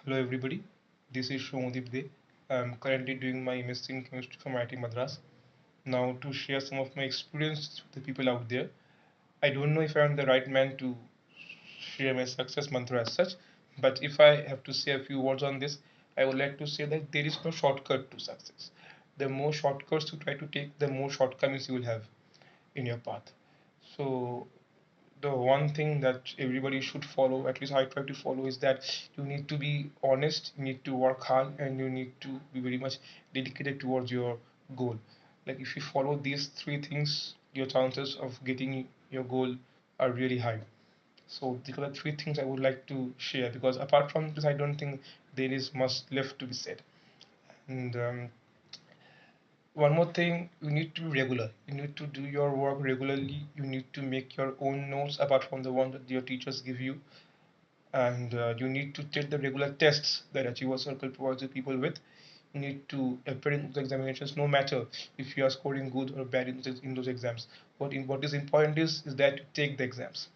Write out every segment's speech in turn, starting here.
Hello everybody, this is Soumyadeep Dey. I'm currently doing my MSc in chemistry from IIT Madras. Now to share some of my experience with the people out there. I don't know if I'm the right man to share my success mantra as such, but if I have to say a few words on this, I would like to say that there is no shortcut to success. The more shortcuts you try to take, the more shortcomings you will have in your path. So the one thing that everybody should follow, at least I try to follow, is that you need to be honest, you need to work hard, and you need to be very much dedicated towards your goal. Like if you follow these three things, your chances of getting your goal are really high. So these are the three things I would like to share, because apart from this, I don't think there is much left to be said. And one more thing, you need to be regular. You need to do your work regularly. You need to make your own notes apart from the one that your teachers give you. And you need to take the regular tests that Achiever Circle provides you people with. You need to appear in the examinations no matter if you are scoring good or bad in those exams. What is important is that you take the exams.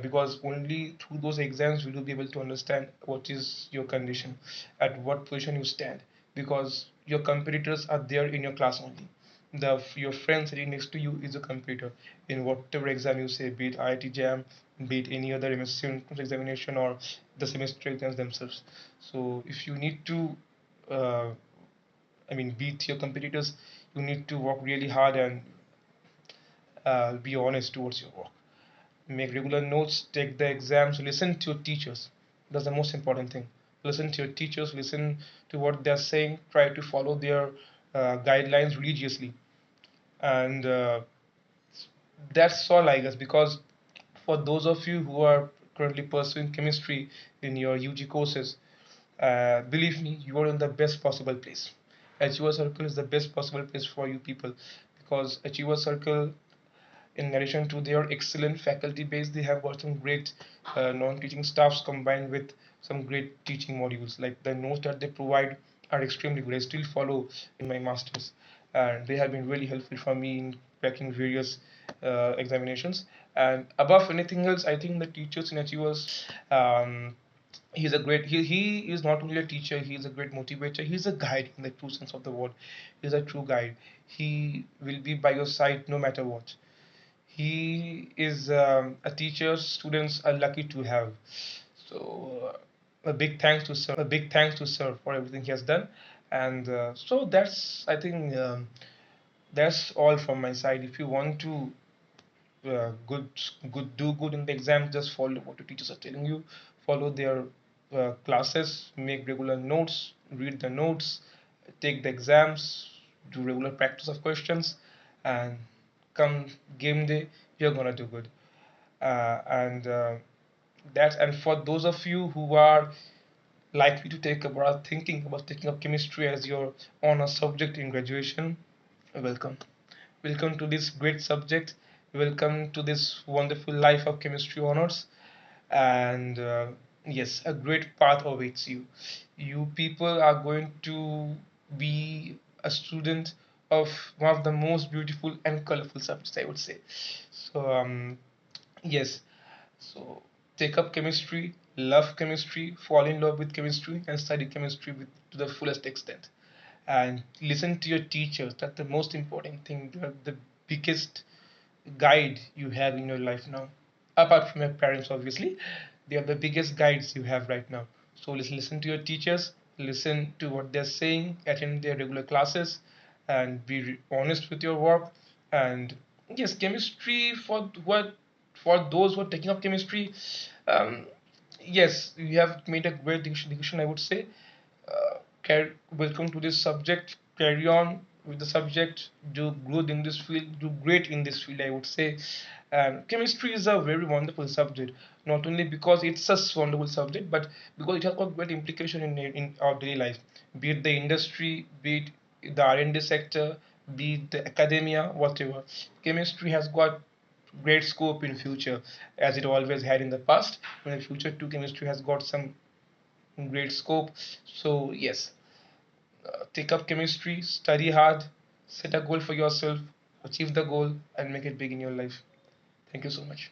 Because only through those exams will you be able to understand what is your condition, at what position you stand, because your competitors are there in your class only. Your friend sitting next to you is a competitor in whatever exam you say, be it IIT jam, be it any other MSc entrance examination or the semester exams themselves. So if you need to uh, beat your competitors, you need to work really hard and be honest towards your work. Make regular notes, take the exams, listen to your teachers. That's the most important thing. Listen to your teachers, listen to what they're saying, try to follow their guidelines religiously. And that's all, I guess, because for those of you who are currently pursuing chemistry in your UG courses, believe me, you are in the best possible place. Achiever Circle is the best possible place for you people, because Achiever Circle, in addition to their excellent faculty base, they have got some great non-teaching staffs combined with some great teaching modules. Like the notes that they provide are extremely good. I still follow in my masters, and they have been really helpful for me in cracking various examinations. And above anything else, I think the teachers in Achievers, he's a great he is not only a teacher, he is a great motivator, he's a guide in the true sense of the word. He's a true guide. He will be by your side no matter what. He is a teacher students are lucky to have. So a big thanks to sir for everything he has done. And so that's, I think, that's all from my side. If you want to uh, good do good in the exam, just follow what the teachers are telling you. Follow their classes, make regular notes, read the notes, take the exams, do regular practice of questions, and come game day, you're gonna do good. And that's and for those of you who are likely to take up or are thinking about taking up chemistry as your honor subject in graduation, welcome. Welcome to this great subject. Welcome to this wonderful life of chemistry honors. And yes, a great path awaits you. You people are going to be a student of one of the most beautiful and colorful subjects, I would say. So, yes, so take up chemistry, love chemistry, fall in love with chemistry, and study chemistry to the fullest extent. And listen to your teachers. That's the most important thing. They are the biggest guide you have in your life now. Apart from your parents, obviously, they are the biggest guides you have right now. So listen to your teachers, listen to what they're saying, attend their regular classes, and be honest with your work. And yes, chemistry for those who are taking up chemistry, um, yes, you have made a great decision, I would say. Welcome to this subject. Carry on with the subject. Do good in this field. Do great in this field, I would say. And chemistry is a very wonderful subject, not only because it's a wonderful subject, but because it has got great implication in our daily life. Be it the industry, be it the R&D sector, be it the academia, whatever. Chemistry has got great scope in future, as it always had in the past. In the future too, chemistry has got some great scope. So yes, take up chemistry, study hard, set a goal for yourself, achieve the goal, and make it big in your life. Thank you so much.